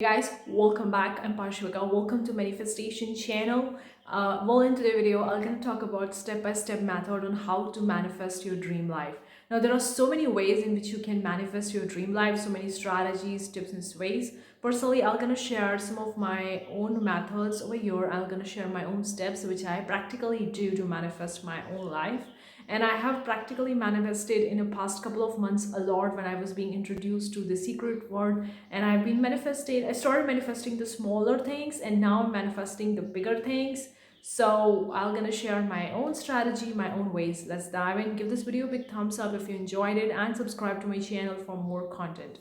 Hey guys, welcome back. I'm Parshvika. Welcome to Manifestation channel. In today's video, I'm going to talk about step-by-step method on how to manifest your dream life. Now, there are so many ways in which you can manifest your dream life, so many strategies, tips, and ways. Personally, I'm going to share some of my own methods over here. I'm going to share my own steps, which I practically do to manifest my own life. And I have practically manifested in the past couple of months a lot when I was being introduced to the secret word, and I started manifesting the smaller things, and now I'm manifesting the bigger things. So I'm gonna share my own strategy, my own ways. Let's dive in. Give this video a big thumbs up if you enjoyed it, and subscribe to my channel for more content.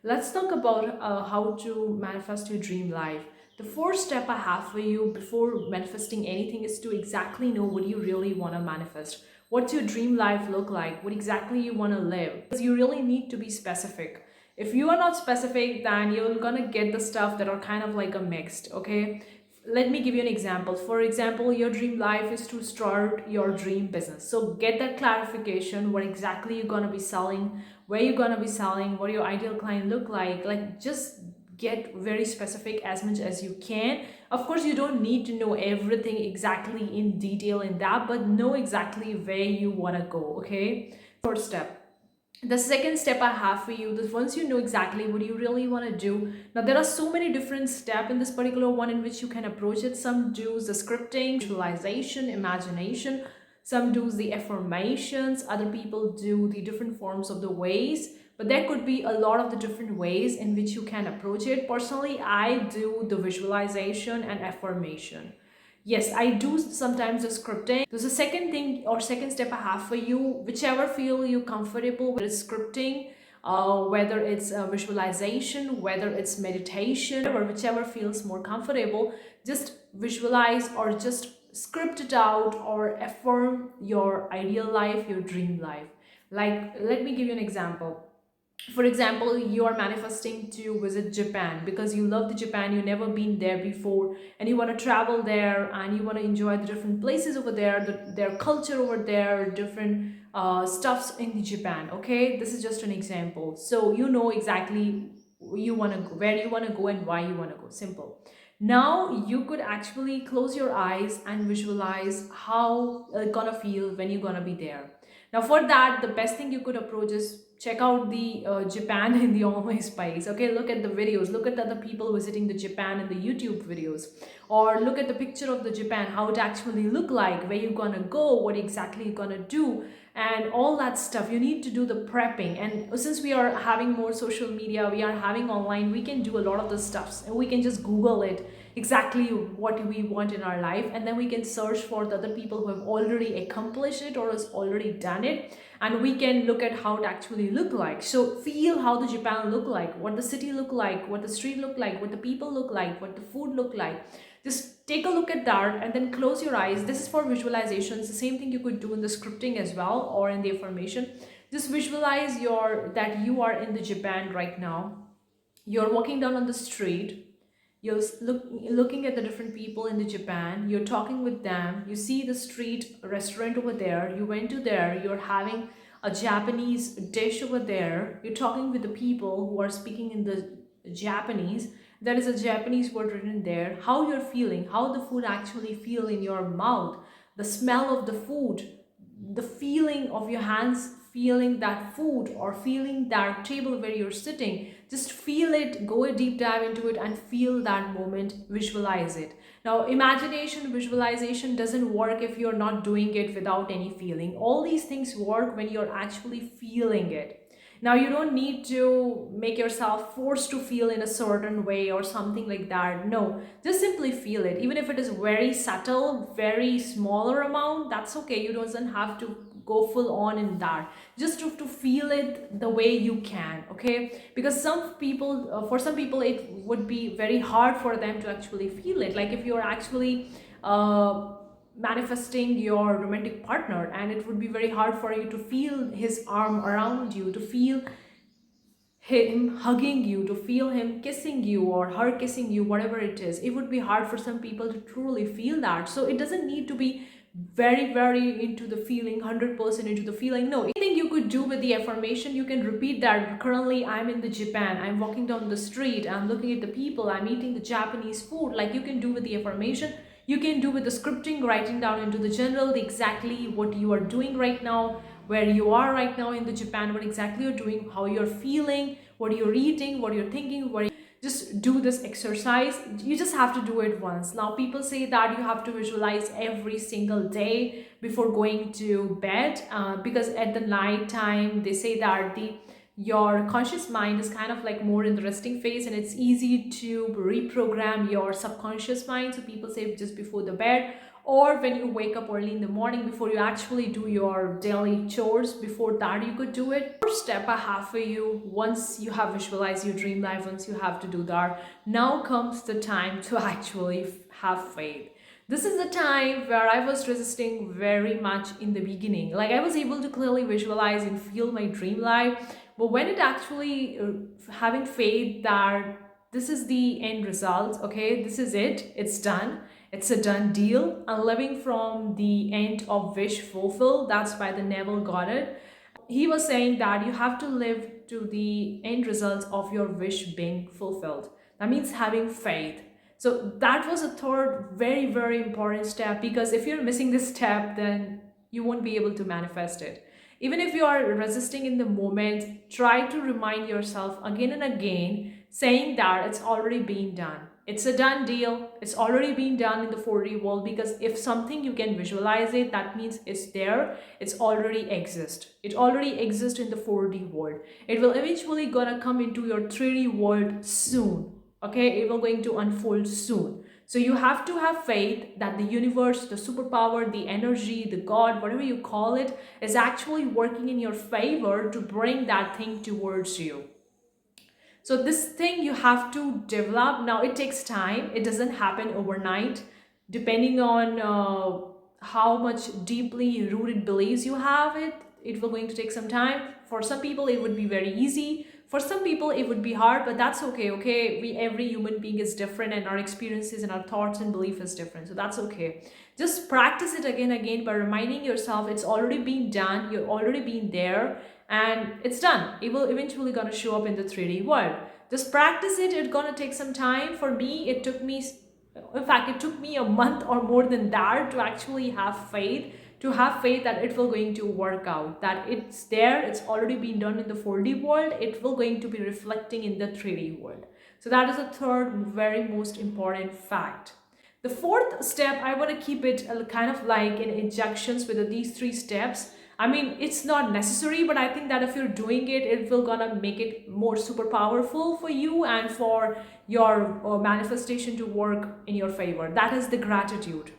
Let's talk about how to manifest your dream life. The first step I have for you before manifesting anything is to exactly know what you really want to manifest. What's your dream life look like? What exactly you want to live? Because you really need to be specific. If you are not specific, then you're gonna get the stuff that are kind of like a mixed, okay? Let me give you an example. For example, your dream life is to start your dream business. So get that clarification, what exactly you're gonna be selling, where you're gonna be selling, what your ideal client look like. Like just get very specific as much as you can. Of course, you don't need to know everything exactly in detail in that, but know exactly where you want to go. Okay, first step. The second step I have for you is, once you know exactly what you really want to do, now there are so many different steps in this particular one in which you can approach it. Some do the scripting, visualization, imagination. Some do the affirmations. Other people do the different forms of the ways, but there could be a lot of the different ways in which you can approach it. Personally, I do the visualization and affirmation. Yes, I do sometimes the scripting. There's a second thing or second step I have for you, whichever feel you comfortable with scripting, whether it's visualization, whether it's meditation, or whichever feels more comfortable, just visualize or just script it out or affirm your ideal life, your dream life. Like, let me give you an example. For example, you are manifesting to visit Japan because you love the Japan, you've never been there before, and you want to travel there and you want to enjoy the different places over there, their culture over there, different stuffs in the Japan. Okay, this is just an example, so you know exactly you want to go, where you want to go and why you want to go. Simple. Now you could actually close your eyes and visualize how it's gonna feel when you're gonna be there. Now for that, the best thing you could approach is check out the Japan in the online space. Okay, look at the videos, look at the other people visiting the Japan in the YouTube videos, or look at the picture of the Japan, how it actually look like, where you're gonna go, what exactly you're gonna do, and all that stuff. You need to do the prepping. And since we are having more social media, we are having online, we can do a lot of the stuffs, and we can just Google it exactly what we want in our life, and then we can search for the other people who have already accomplished it or has already done it, and we can look at how it actually look like. So feel how the Japan look like, what the city look like, what the street look like, what the people look like, what the food look like. Just take a look at that and then close your eyes. This is for visualizations. The same thing you could do in the scripting as well, or in the affirmation. Just visualize your that you are in the Japan right now. You're walking down on the street, you're looking at the different people in the Japan, you're talking with them, you see the street restaurant over there, you went to there, you're having a Japanese dish over there, you're talking with the people who are speaking in the Japanese, there is a Japanese word written there, how you're feeling, how the food actually feel in your mouth, the smell of the food, the feeling of your hands feeling that food or feeling that table where you're sitting. Just feel it, go a deep dive into it and feel that moment, visualize it. Now imagination, visualization doesn't work if you're not doing it without any feeling. All these things work when you're actually feeling it. Now you don't need to make yourself forced to feel in a certain way or something like that. No, just simply feel it. Even if it is very subtle, very smaller amount, that's okay. You doesn't have to go full on in that. Just to feel it the way you can, okay? Because some people, for some people, it would be very hard for them to actually feel it. Like if you're actually manifesting your romantic partner, and it would be very hard for you to feel his arm around you, to feel him hugging you, to feel him kissing you or her kissing you, whatever it is. It would be hard for some people to truly feel that. So it doesn't need to be very into the feeling, 100% into the feeling. No, anything you could do with the affirmation, you can repeat that. Currently, I'm in the Japan, I'm walking down the street, I'm looking at the people, I'm eating the Japanese food. Like, you can do with the affirmation, you can do with the scripting, writing down into the general the exactly what you are doing right now, where you are right now in the Japan, what exactly you're doing, how you're feeling, what you're eating, what you're thinking, what just do this exercise. You just have to do it once. Now people say that you have to visualize every single day before going to bed, because at the night time they say that the your conscious mind is kind of like more in the resting phase, and it's easy to reprogram your subconscious mind. So people say just before the bed, or when you wake up early in the morning before you actually do your daily chores, before that you could do it. First step I have for you, once you have visualized your dream life, once you have to do that, now comes the time to actually have faith. This is the time where I was resisting very much in the beginning. Like, I was able to clearly visualize and feel my dream life, but when it actually having faith that this is the end result, okay, this is it, it's done, it's a done deal. I'm living from the end of wish fulfilled. That's why the Neville got it. He was saying that you have to live to the end results of your wish being fulfilled. That means having faith. So that was a third very important step, because if you're missing this step, then you won't be able to manifest it. Even if you are resisting in the moment, try to remind yourself again and again, saying that it's already been done. It's a done deal. It's already been done in the 4D world, because if something you can visualize it, that means it's there. It's already exist. It already exists in the 4D world. It will eventually gonna come into your 3D world soon. Okay, it will going to unfold soon. So you have to have faith that the universe, the superpower, the energy, the God, whatever you call it, is actually working in your favor to bring that thing towards you. So this thing you have to develop. Now it takes time. It doesn't happen overnight. Depending on how much deeply rooted beliefs you have, it will going to take some time. For some people, it would be very easy. For some people, it would be hard, but that's okay. Okay, every human being is different, and our experiences and our thoughts and belief is different. So that's okay. Just practice it again by reminding yourself it's already been done. You're already been there, and it's done. It will eventually gonna show up in the 3D world. Just practice it. It's gonna take some time. For me, it took me, in fact, it took me a month or more than that to actually have faith, that it will going to work out, that it's there, it's already been done in the 4D world, it will going to be reflecting in the 3D world. So that is the third very most important fact. The fourth step, I want to keep it kind of like in injunctions with these three steps. I mean, it's not necessary, but I think that if you're doing it, it will gonna make it more super powerful for you and for your manifestation to work in your favor. That is the gratitude.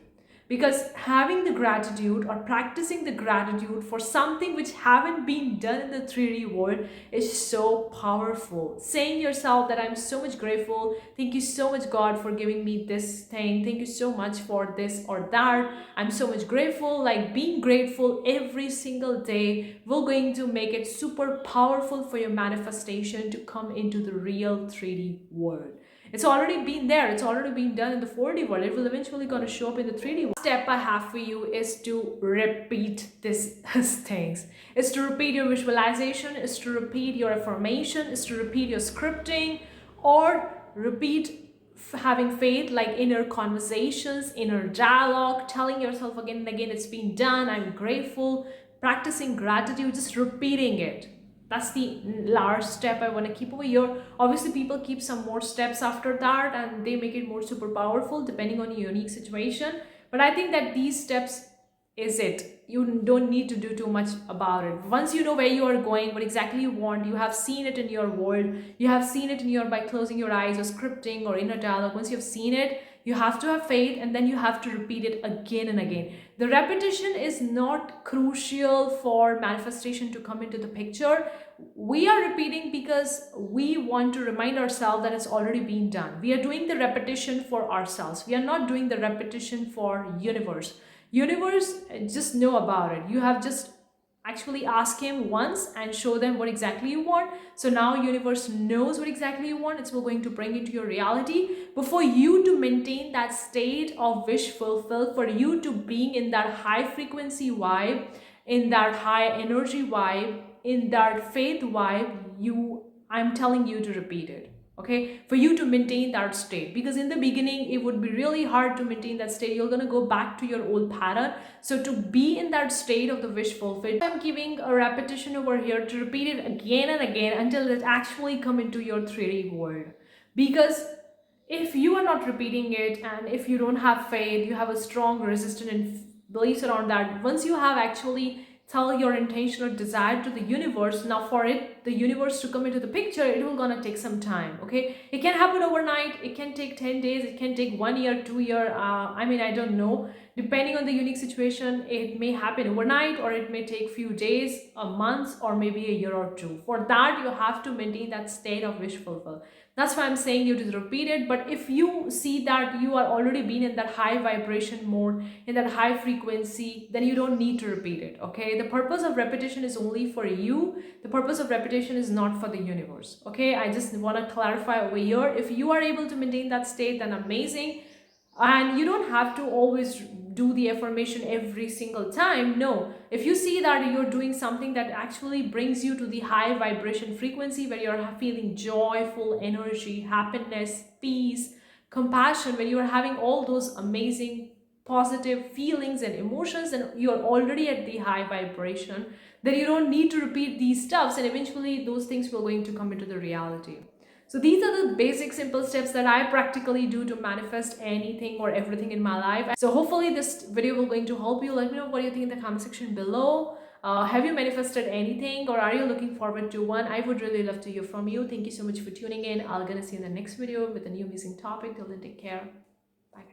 Because having the gratitude or practicing the gratitude for something which haven't been done in the 3D world is so powerful. Saying yourself that I'm so much grateful, thank you so much God for giving me this thing, thank you so much for this or that, I'm so much grateful. Like, being grateful every single day will going to make it super powerful for your manifestation to come into the real 3D world. It's already been there. It's already been done in the 4D world. It will eventually gonna show up in the 3D world. Step I have for you is to repeat these things. Is to repeat your visualization, is to repeat your affirmation, is to repeat your scripting, or repeat having faith, like inner conversations, inner dialogue, telling yourself again and again, it's been done, I'm grateful, practicing gratitude, just repeating it. That's the last step I want to keep over here. Obviously, people keep some more steps after that, and they make it more super powerful depending on your unique situation. But I think that these steps is it. You don't need to do too much about it. Once you know where you are going, what exactly you want, you have seen it in your world, you have seen it in your, by closing your eyes or scripting or inner dialogue. Once you've seen it, you have to have faith, and then you have to repeat it again and again. The repetition is not crucial for manifestation to come into the picture. We are repeating because we want to remind ourselves that it's already been done. We are doing the repetition for ourselves. We are not doing the repetition for universe. Universe, just know about it. You have just actually ask him once and show them what exactly you want. So now universe knows what exactly you want. It's going to bring into your reality. But for you to maintain that state of wish fulfill, for you to being in that high frequency vibe, in that high energy vibe, in that faith vibe, I'm telling you to repeat it. Okay, for you to maintain that state, because in the beginning it would be really hard to maintain that state. You're going to go back to your old pattern. So to be in that state of the wish fulfilled, I'm giving a repetition over here to repeat it again and again until it actually come into your 3D world. Because if you are not repeating it, and if you don't have faith, you have a strong resistance and beliefs around that, once you have actually tell your intention or desire to the universe, now for it the universe to come into the picture, it will gonna take some time. Okay, it can happen overnight, it can take 10 days, it can take 1 year, 2 year, I mean, I don't know, depending on the unique situation. It may happen overnight, or it may take few days, a month, or maybe a year or two. For that you have to maintain that state of wish fulfill. That's why I'm saying you to repeat it. But if you see that you are already been in that high vibration mode, in that high frequency, then you don't need to repeat it. Okay, the purpose of repetition is only for you. The purpose of repetition is not for the universe. Okay, I just want to clarify over here. If you are able to maintain that state, then amazing. And you don't have to always do the affirmation every single time. No, if you see that you're doing something that actually brings you to the high vibration frequency, where you're feeling joyful energy, happiness, peace, compassion, when you're having all those amazing positive feelings and emotions, and you're already at the high vibration, then you don't need to repeat these stuffs, and eventually those things will going to come into the reality. So these are the basic simple steps that I practically do to manifest anything or everything in my life. So hopefully this video will going to help you. Let me know what you think in the comment section below. Have you manifested anything, or are you looking forward to one? I would really love to hear from you. Thank you so much for tuning in. I'm gonna see you in the next video with a new amazing topic. Till then, take care. Bye.